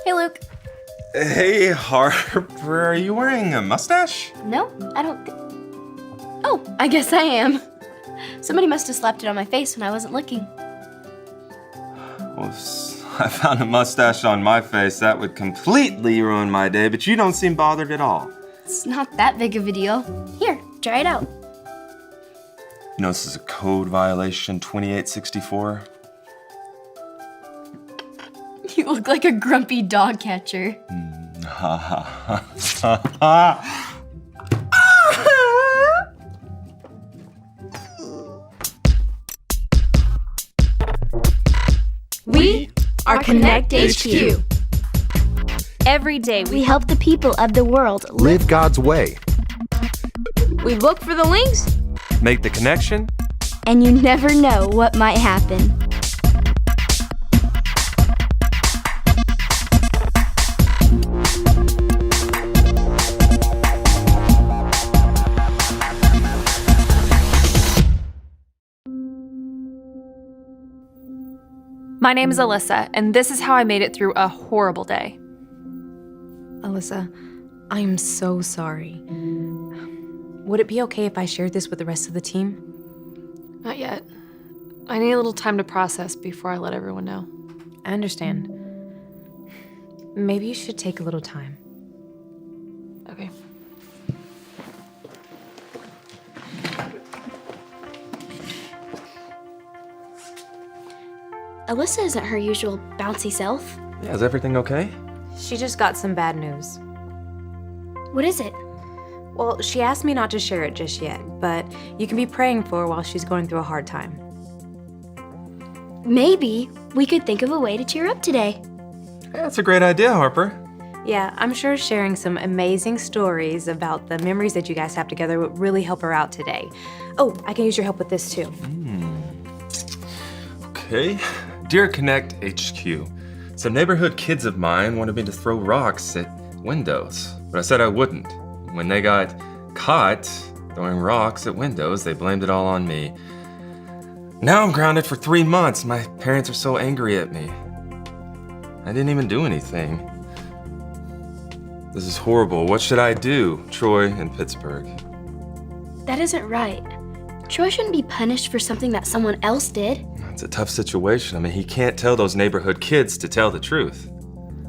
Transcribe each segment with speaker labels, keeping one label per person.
Speaker 1: Hey, Luke.
Speaker 2: Hey, Harper, are you wearing a mustache?
Speaker 1: No, I don't Oh, I guess I am. Somebody must have slapped it on my face when I wasn't looking.
Speaker 2: Well, if I found a mustache on my face, that would completely ruin my day, but you don't seem bothered at all.
Speaker 1: It's not that big of a deal. Here, try it out.
Speaker 2: You know, this is a code violation 2864.
Speaker 1: You look like a grumpy dog catcher.
Speaker 3: We are Connect HQ. Every day
Speaker 4: We help the people of the world
Speaker 5: Live God's way.
Speaker 3: we look for the links.
Speaker 2: Make the connection.
Speaker 4: and you never know what might happen.
Speaker 6: My name is Alyssa, and this is how I made it through a horrible day.
Speaker 7: Alyssa, I am so sorry. Would it be okay if I shared this with the rest of the team?
Speaker 6: Not yet. I need a little time to process before I let everyone know.
Speaker 7: I understand. Maybe you should take a little time.
Speaker 6: Okay.
Speaker 1: Alyssa isn't her usual bouncy self.
Speaker 2: Yeah, is everything okay?
Speaker 7: She just got some bad news.
Speaker 1: What is it?
Speaker 7: Well, she asked me not to share it just yet, but you can be praying for her while she's going through a hard time.
Speaker 1: Maybe we could think of a way to cheer up today.
Speaker 2: Yeah, that's a great idea, Harper.
Speaker 7: Yeah, I'm sure sharing some amazing stories about the memories that you guys have together would really help her out today. Oh, I can use your help with this too.
Speaker 2: Okay. Dear Connect HQ, some neighborhood kids of mine wanted me to throw rocks at windows, but I said I wouldn't. When they got caught throwing rocks at windows, they blamed it all on me. Now I'm grounded for 3 months. My parents are so angry at me. I didn't even do anything. This is horrible. What should I do? Troy in Pittsburgh.
Speaker 1: That isn't right. Troy shouldn't be punished for something that someone else did.
Speaker 2: It's a tough situation. I mean, he can't tell those neighborhood kids to tell the truth.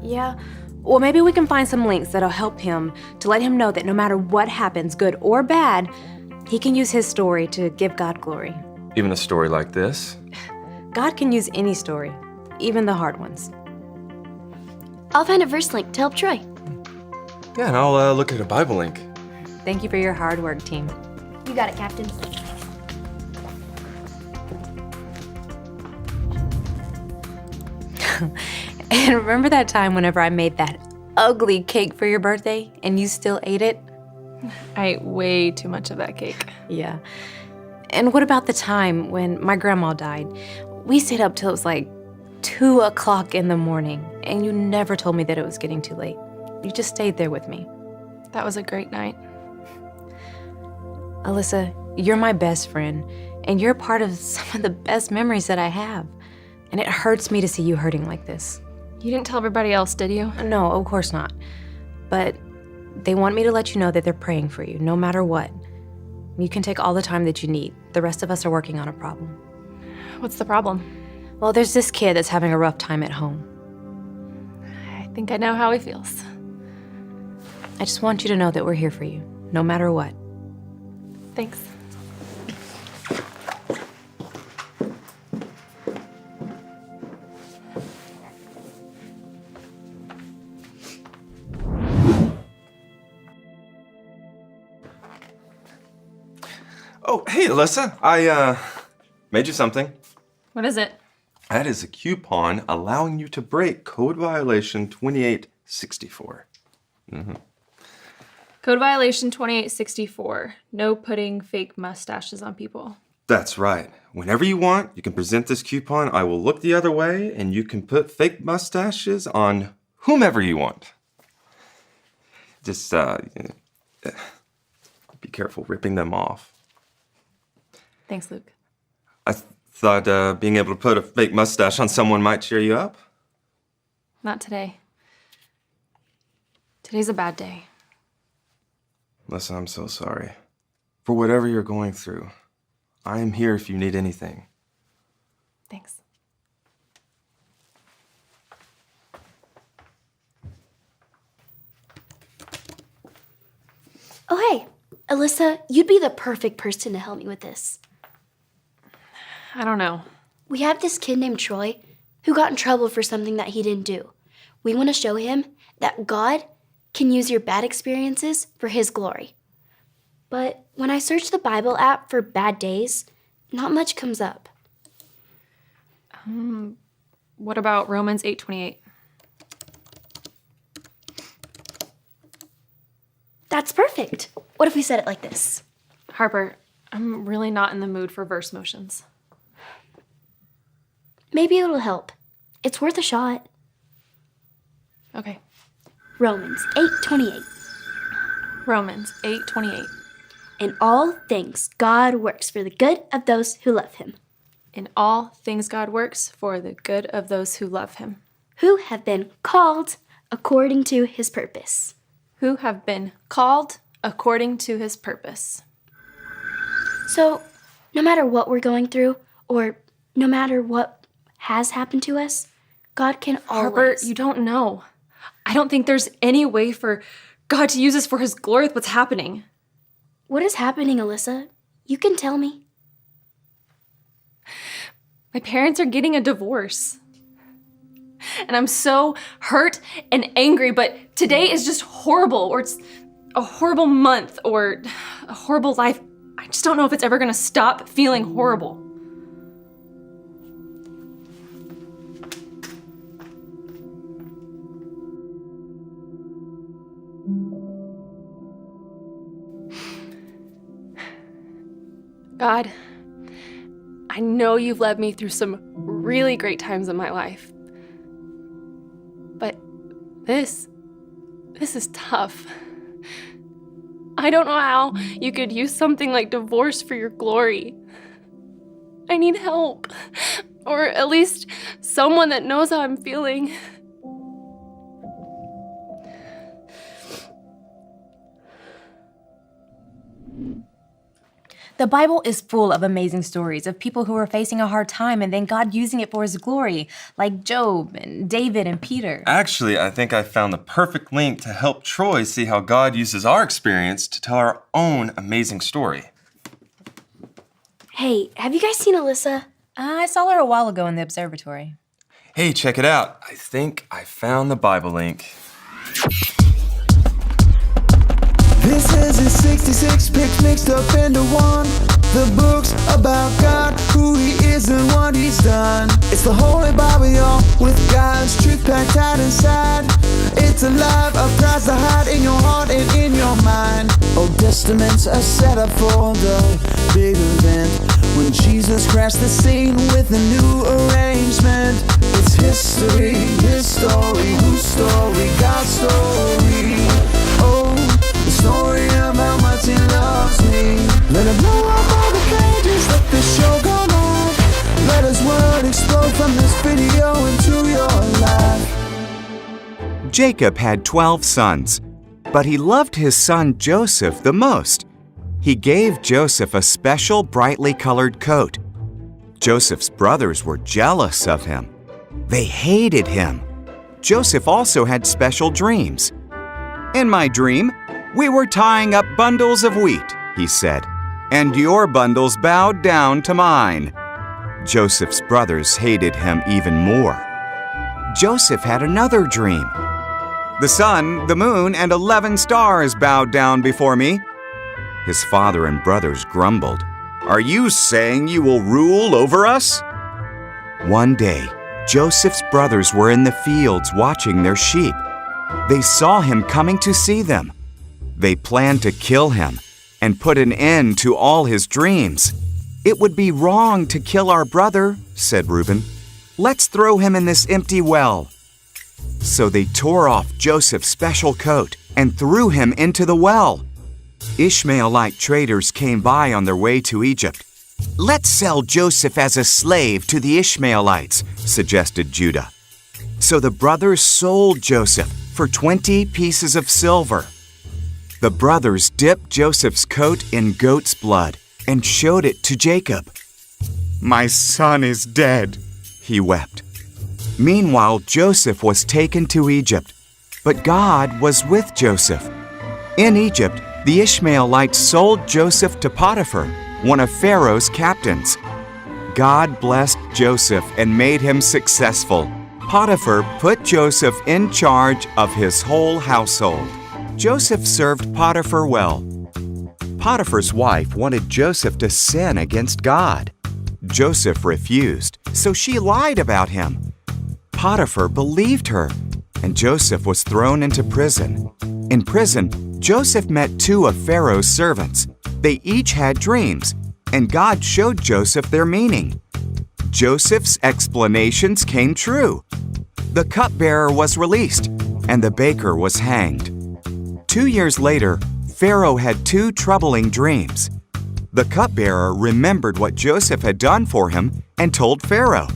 Speaker 7: Yeah, well, maybe we can find some links that'll help him to let him know that no matter what happens, good or bad, he can use his story to give God glory.
Speaker 2: Even a story like this.
Speaker 7: God can use any story, even the hard ones.
Speaker 1: I'll find a verse link to help Troy.
Speaker 2: Yeah, and I'll look at a Bible link.
Speaker 7: Thank you for your hard work, team.
Speaker 1: You got it, Captain.
Speaker 7: And remember that time whenever I made that ugly cake for your birthday and you still ate it?
Speaker 6: I ate way too much of that cake.
Speaker 7: Yeah. And what about the time when my grandma died? We stayed up till it was like 2 o'clock in the morning, and you never told me that it was getting too late. You just stayed there with me.
Speaker 6: That was a great night.
Speaker 7: Alyssa, you're my best friend, and you're part of some of the best memories that I have. And it hurts me to see you hurting like this.
Speaker 6: You didn't tell everybody else, did you?
Speaker 7: No, of course not. But they want me to let you know that they're praying for you, no matter what. You can take all the time that you need. The rest of us are working on a problem.
Speaker 6: What's the problem?
Speaker 7: Well, there's this kid that's having a rough time at home.
Speaker 6: I think I know how he feels.
Speaker 7: I just want you to know that we're here for you, no matter what.
Speaker 6: Thanks.
Speaker 2: Oh, hey, Alyssa. I made you something.
Speaker 6: What is it?
Speaker 2: That is a coupon allowing you to break code violation 2864.
Speaker 6: Code violation 2864. No putting fake mustaches on people.
Speaker 2: That's right. Whenever you want, you can present this coupon. I will look the other way, and you can put fake mustaches on whomever you want. Just be careful ripping them off.
Speaker 6: Thanks, Luke.
Speaker 2: I thought being able to put a fake mustache on someone might cheer you up.
Speaker 6: Not today. Today's a bad day.
Speaker 2: Listen, I'm so sorry. For whatever you're going through, I am here if you need anything.
Speaker 6: Thanks.
Speaker 1: Oh, hey, Alyssa, you'd be the perfect person to help me with this.
Speaker 6: I don't know.
Speaker 1: We have this kid named Troy who got in trouble for something that he didn't do. We want to show him that God can use your bad experiences for His glory. But when I search the Bible app for bad days, not much comes up.
Speaker 6: What about Romans 8:28?
Speaker 1: That's perfect. What if we said it like this?
Speaker 6: Harper, I'm really not in the mood for verse motions.
Speaker 1: Maybe it'll help. It's worth a shot.
Speaker 6: Okay.
Speaker 1: Romans 8:28.
Speaker 6: Romans 8:28.
Speaker 1: In all things, God works for the good of those who love Him,
Speaker 6: In all things God works for the good of those who love Him,
Speaker 1: who have been called according to His purpose.
Speaker 6: who have been called according to His purpose.
Speaker 1: So, no matter what we're going through, or no matter what has happened to us, God can
Speaker 6: Harper,
Speaker 1: always...
Speaker 6: you don't know. I don't think there's any way for God to use us for His glory with what's happening.
Speaker 1: What is happening, Alyssa? You can tell me.
Speaker 6: My parents are getting a divorce. And I'm so hurt and angry, but today is just horrible, or it's a horrible month, or a horrible life. I just don't know if it's ever gonna stop feeling horrible. God, I know you've led me through some really great times in my life. But this is tough. I don't know how you could use something like divorce for your glory. I need help. Or at least someone that knows how I'm feeling.
Speaker 7: The Bible is full of amazing stories of people who are facing a hard time and then God using it for His glory, like Job and David and Peter.
Speaker 2: Actually, I think I found the perfect link to help Troy see how God uses our experience to tell our own amazing story.
Speaker 1: Hey, have you guys seen Alyssa?
Speaker 7: I saw her a while ago in the observatory.
Speaker 2: Hey, check it out. I think I found the Bible link.
Speaker 5: This is his 66 picks mixed up into one. The books about God, who He is and what He's done. It's the Holy Bible, y'all, with God's truth packed tight inside. It's alive, a prize to hide in your heart and in your mind. Old Testaments are set up for the big event when Jesus crashed the scene with a new arrangement. It's history, His story, whose story, God's story. Oh, the story of how much He loves me. Let Him blow up all the pages, let the show go on. Let His word explode from this video into your life.
Speaker 8: Jacob had 12 sons, but he loved his son Joseph the most. He gave Joseph a special brightly colored coat. Joseph's brothers were jealous of him. They hated him. Joseph also had special dreams. In my dream, we were tying up bundles of wheat, he said, and your bundles bowed down to mine. Joseph's brothers hated him even more. Joseph had another dream. The sun, the moon, and 11 stars bowed down before me. His father and brothers grumbled. Are you saying you will rule over us? One day, Joseph's brothers were in the fields watching their sheep. They saw him coming to see them. They planned to kill him and put an end to all his dreams. It would be wrong to kill our brother, said Reuben. Let's throw him in this empty well. So they tore off Joseph's special coat and threw him into the well. Ishmaelite traders came by on their way to Egypt. Let's sell Joseph as a slave to the Ishmaelites, suggested Judah. So the brothers sold Joseph for 20 pieces of silver. The brothers dipped Joseph's coat in goat's blood and showed it to Jacob. "My son is dead," he wept. Meanwhile, Joseph was taken to Egypt, but God was with Joseph. In Egypt, the Ishmaelites sold Joseph to Potiphar, one of Pharaoh's captains. God blessed Joseph and made him successful. Potiphar put Joseph in charge of his whole household. Joseph served Potiphar well. Potiphar's wife wanted Joseph to sin against God. Joseph refused, so she lied about him. Potiphar believed her, and Joseph was thrown into prison. In prison, Joseph met 2 of Pharaoh's servants. They each had dreams, and God showed Joseph their meaning. Joseph's explanations came true. The cupbearer was released, and the baker was hanged. 2 years later, Pharaoh had 2 troubling dreams. The cupbearer remembered what Joseph had done for him and told Pharaoh.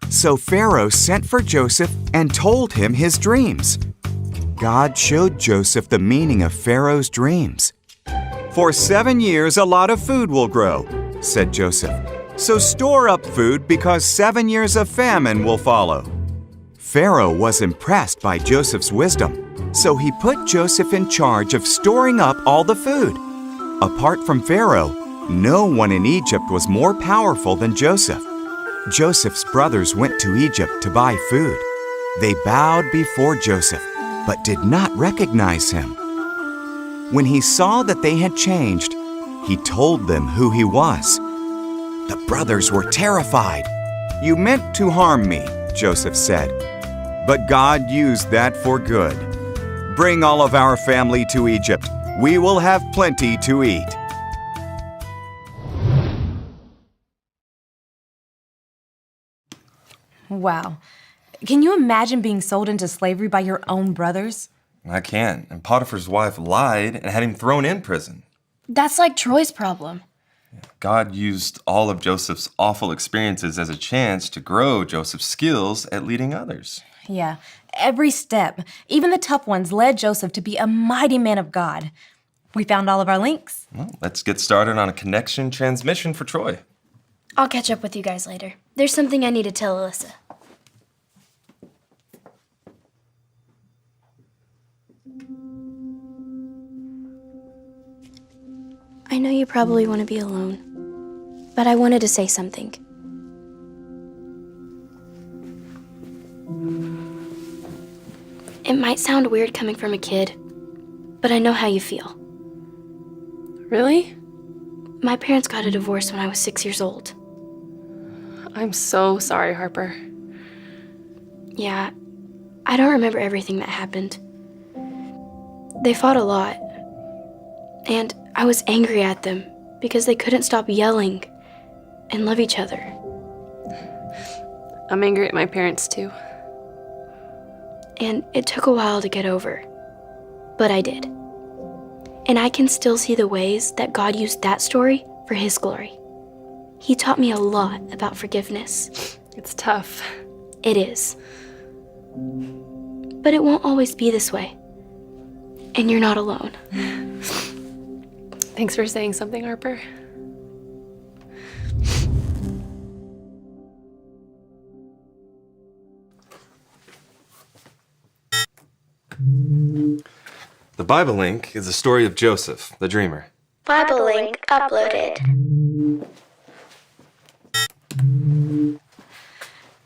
Speaker 8: So Pharaoh sent for Joseph and told him his dreams. God showed Joseph the meaning of Pharaoh's dreams. "For 7 years, a lot of food will grow," said Joseph. "So store up food because 7 years of famine will follow." Pharaoh was impressed by Joseph's wisdom, so he put Joseph in charge of storing up all the food. Apart from Pharaoh, no one in Egypt was more powerful than Joseph. Joseph's brothers went to Egypt to buy food. They bowed before Joseph, but did not recognize him. When he saw that they had changed, he told them who he was. The brothers were terrified. "You meant to harm me," Joseph said, "but God used that for good. Bring all of our family to Egypt. We will have plenty to eat."
Speaker 7: Wow. Can you imagine being sold into slavery by your own brothers?
Speaker 2: I can. And Potiphar's wife lied and had him thrown in prison.
Speaker 1: That's like Troy's problem.
Speaker 2: God used all of Joseph's awful experiences as a chance to grow Joseph's skills at leading others.
Speaker 7: Yeah, every step, even the tough ones, led Joseph to be a mighty man of God. We found all of our links.
Speaker 2: Well, let's get started on a connection transmission for Troy.
Speaker 1: I'll catch up with you guys later. There's something I need to tell Alyssa. I know you probably want to be alone, but I wanted to say something. It might sound weird coming from a kid, but I know how you feel.
Speaker 6: Really?
Speaker 1: My parents got a divorce when I was 6 years old.
Speaker 6: I'm so sorry, Harper.
Speaker 1: Yeah, I don't remember everything that happened. They fought a lot, and I was angry at them because they couldn't stop yelling and love each other.
Speaker 6: I'm angry at my parents too.
Speaker 1: And it took a while to get over, but I did. And I can still see the ways that God used that story for His glory. He taught me a lot about forgiveness.
Speaker 6: It's tough.
Speaker 1: It is. But it won't always be this way. And you're not alone.
Speaker 6: Thanks for saying something, Harper.
Speaker 2: The Bible link is the story of Joseph, the dreamer.
Speaker 4: Bible link uploaded.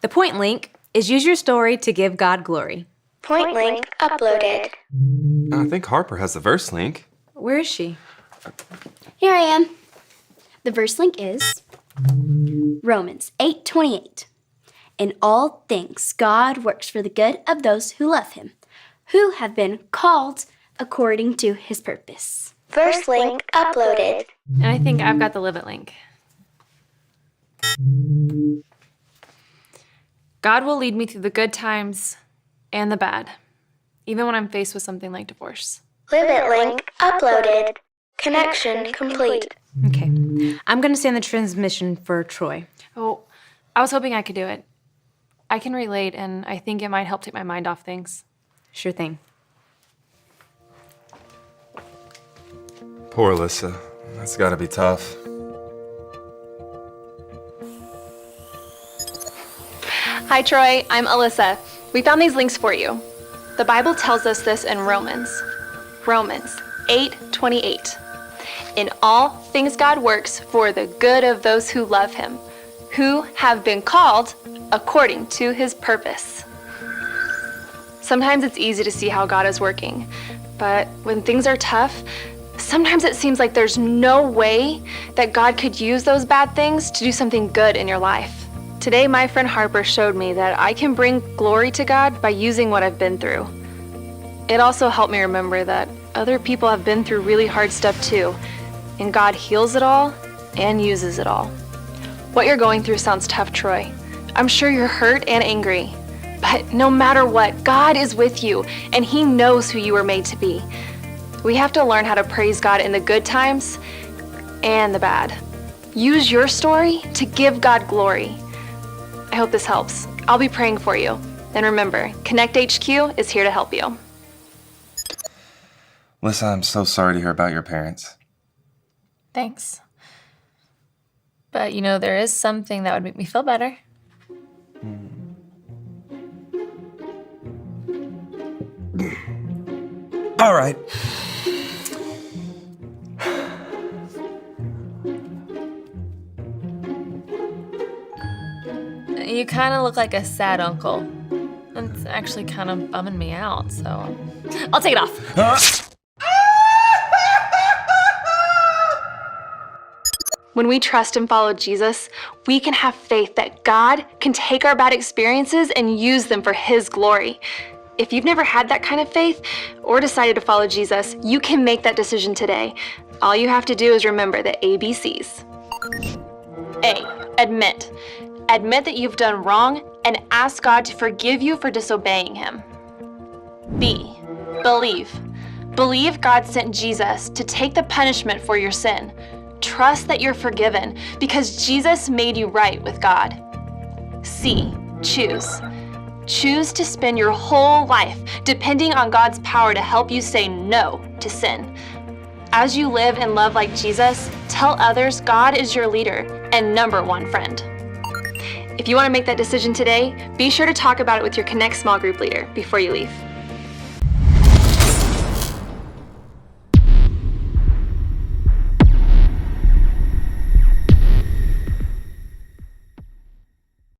Speaker 7: The point link is use your story to give God glory.
Speaker 4: Point link uploaded.
Speaker 2: I think Harper has the verse link.
Speaker 7: Where is she?
Speaker 1: Here I am. The verse link is Romans 8:28. In all things, God works for the good of those who love Him, who have been called according to His purpose.
Speaker 4: Verse link uploaded.
Speaker 6: And I think I've got the Live It link. God will lead me through the good times and the bad, even when I'm faced with something like divorce.
Speaker 4: Live It link uploaded. Connection complete.
Speaker 7: Okay. I'm going to send the transmission for Troy.
Speaker 6: Oh, I was hoping I could do it. I can relate, and I think it might help take my mind off things.
Speaker 7: Sure thing.
Speaker 2: Poor Alyssa. That's gotta be tough.
Speaker 6: Hi, Troy. I'm Alyssa. We found these links for you. The Bible tells us this in Romans 8:28. In all things God works for the good of those who love him, who have been called according to his purpose. Sometimes it's easy to see how God is working, but when things are tough, sometimes it seems like there's no way that God could use those bad things to do something good in your life. Today, my friend Harper showed me that I can bring glory to God by using what I've been through. It also helped me remember that other people have been through really hard stuff too, and God heals it all and uses it all. What you're going through sounds tough, Troy. I'm sure you're hurt and angry, but no matter what, God is with you, and he knows who you were made to be. We have to learn how to praise God in the good times and the bad. Use your story to give God glory. I hope this helps. I'll be praying for you. And remember, Connect HQ is here to help you.
Speaker 2: Alyssa, I'm so sorry to hear about your parents.
Speaker 3: Thanks. But there is something that would make me feel better.
Speaker 2: All right.
Speaker 3: You kind of look like a sad uncle. It's actually kind of bumming me out, so I'll take it off.
Speaker 6: When we trust and follow Jesus, we can have faith that God can take our bad experiences and use them for his glory. If you've never had that kind of faith or decided to follow Jesus, you can make that decision today. All you have to do is remember the ABCs. A, admit. Admit that you've done wrong and ask God to forgive you for disobeying him. B, believe. Believe God sent Jesus to take the punishment for your sin. Trust that you're forgiven because Jesus made you right with God. C, choose. Choose to spend your whole life depending on God's power to help you say no to sin. As you live and love like Jesus, tell others God is your leader and number one friend. If you want to make that decision today, be sure to talk about it with your Connect small group leader before you leave.